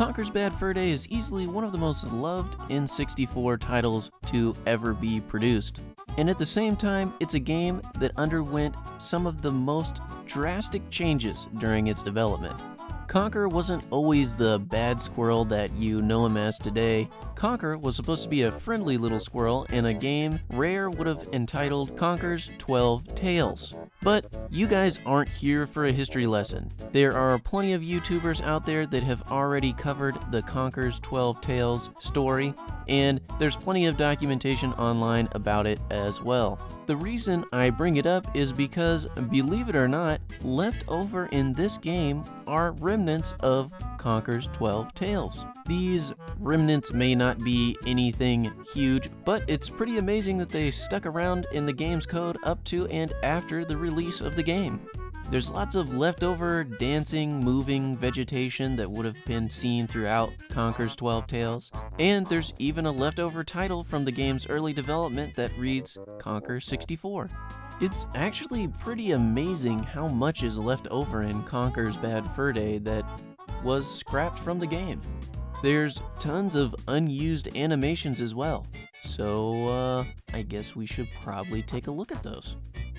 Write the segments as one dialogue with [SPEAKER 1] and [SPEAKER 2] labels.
[SPEAKER 1] Conker's Bad Fur Day is easily one of the most loved N64 titles to ever be produced. And at the same time, it's a game that underwent some of the most drastic changes during its development. Conker wasn't always the bad squirrel that you know him as today. Conker was supposed to be a friendly little squirrel in a game Rare would have entitled Conker's 12 Tales. But you guys aren't here for a history lesson. There are plenty of YouTubers out there that have already covered the Conker's 12 Tales story, and there's plenty of documentation online about it as well. The reason I bring it up is because, believe it or not, left over in this game are remnants of Conker's 12 Tales. These remnants may not be anything huge, but it's pretty amazing that they stuck around in the game's code up to and after the release of the game. There's lots of leftover dancing, moving vegetation that would have been seen throughout Conker's 12 Tales, and there's even a leftover title from the game's early development that reads Conker 64. It's actually pretty amazing how much is left over in Conker's Bad Fur Day that was scrapped from the game. There's tons of unused animations as well, so I guess we should probably take a look at those.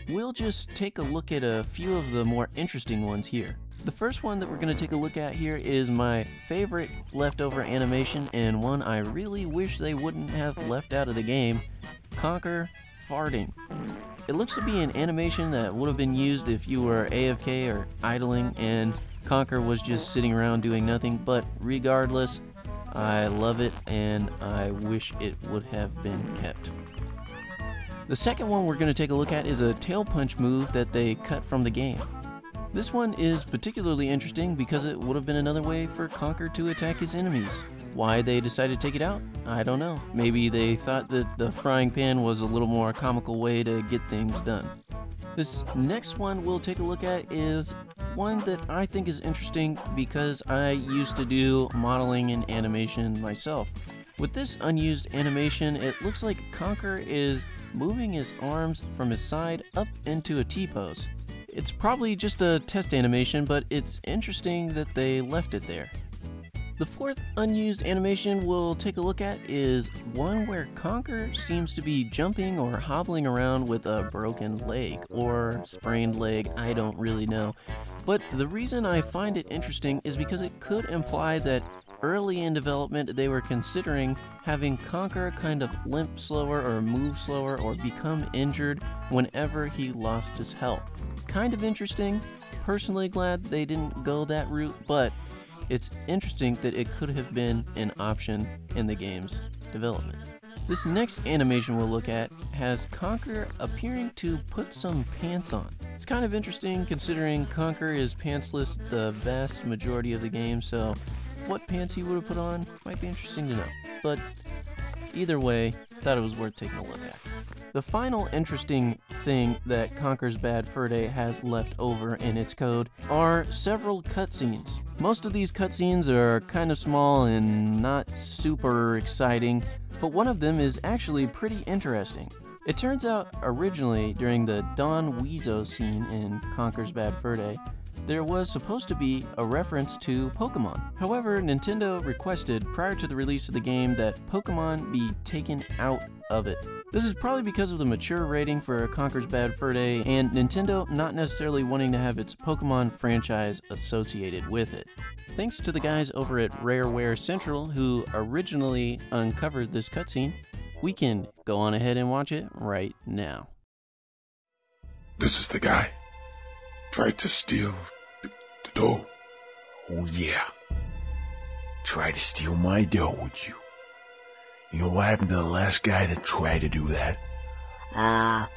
[SPEAKER 1] We'll just take a look at a few of the more interesting ones here. The first one that we're going to take a look at here is my favorite leftover animation, and one I really wish they wouldn't have left out of the game: Conker farting. It looks to be an animation that would have been used if you were AFK or idling and Conker was just sitting around doing nothing, but regardless, I love it and I wish it would have been kept. The second one we're going to take a look at is a tail punch move that they cut from the game. This one is particularly interesting because it would have been another way for Conker to attack his enemies. Why they decided to take it out, I don't know. Maybe they thought that the frying pan was a little more comical way to get things done. This next one we'll take a look at is one that I think is interesting because I used to do modeling and animation myself. With this unused animation, it looks like Conker is moving his arms from his side up into a T-pose. It's probably just a test animation, but it's interesting that they left it there. The fourth unused animation we'll take a look at is one where Conker seems to be jumping or hobbling around with a broken leg, or sprained leg, I don't really know. But the reason I find it interesting is because it could imply that early in development they were considering having Conker kind of limp slower or move slower or become injured whenever he lost his health. Kind of interesting. Personally glad they didn't go that route, but it's interesting that it could have been an option in the game's development. This next animation we'll look at has Conker appearing to put some pants on. It's kind of interesting considering Conker is pantsless the vast majority of the game, so what pants he would have put on might be interesting to know. But either way, thought it was worth taking a look at. The final interesting thing that Conker's Bad Fur Day has left over in its code are several cutscenes. Most of these cutscenes are kind of small and not super exciting, but one of them is actually pretty interesting. It turns out originally during the Don Weezo scene in Conker's Bad Fur Day, there was supposed to be a reference to Pokemon. However, Nintendo requested prior to the release of the game that Pokemon be taken out of it. This is probably because of the mature rating for Conker's Bad Fur Day and Nintendo not necessarily wanting to have its Pokemon franchise associated with it. Thanks to the guys over at Rareware Central who originally uncovered this cutscene, we can go on ahead and watch it right now.
[SPEAKER 2] This is the guy. Tried to steal the dough.
[SPEAKER 3] Oh yeah. Try to steal my dough, would you? You know what happened to the last guy that tried to do that?
[SPEAKER 4] I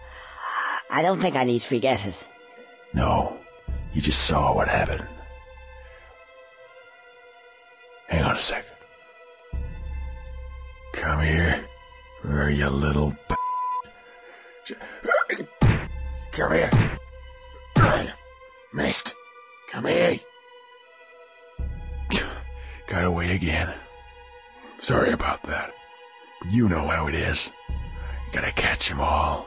[SPEAKER 4] don't think I need three guesses.
[SPEAKER 3] No, you just saw what happened. Hang on a second. Come here, where you little Come here. Missed. Come here. Got away again.
[SPEAKER 2] Sorry about that.
[SPEAKER 3] You know how it is. You gotta catch 'em all.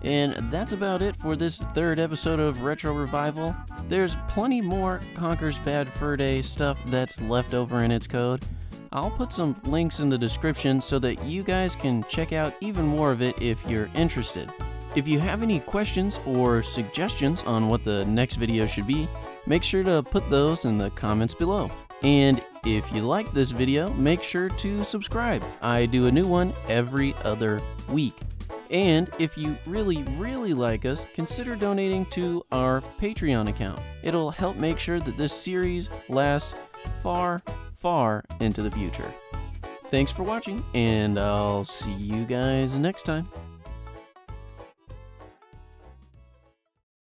[SPEAKER 1] And that's about it for this third episode of Retro Revival. There's plenty more Conker's Bad Fur Day stuff that's left over in its code. I'll put some links in the description so that you guys can check out even more of it if you're interested. If you have any questions or suggestions on what the next video should be, make sure to put those in the comments below. And if you like this video, make sure to subscribe. I do a new one every other week. And if you really like us, consider donating to our Patreon account. It'll help make sure that this series lasts far into the future. Thanks for watching, and I'll see you guys next time.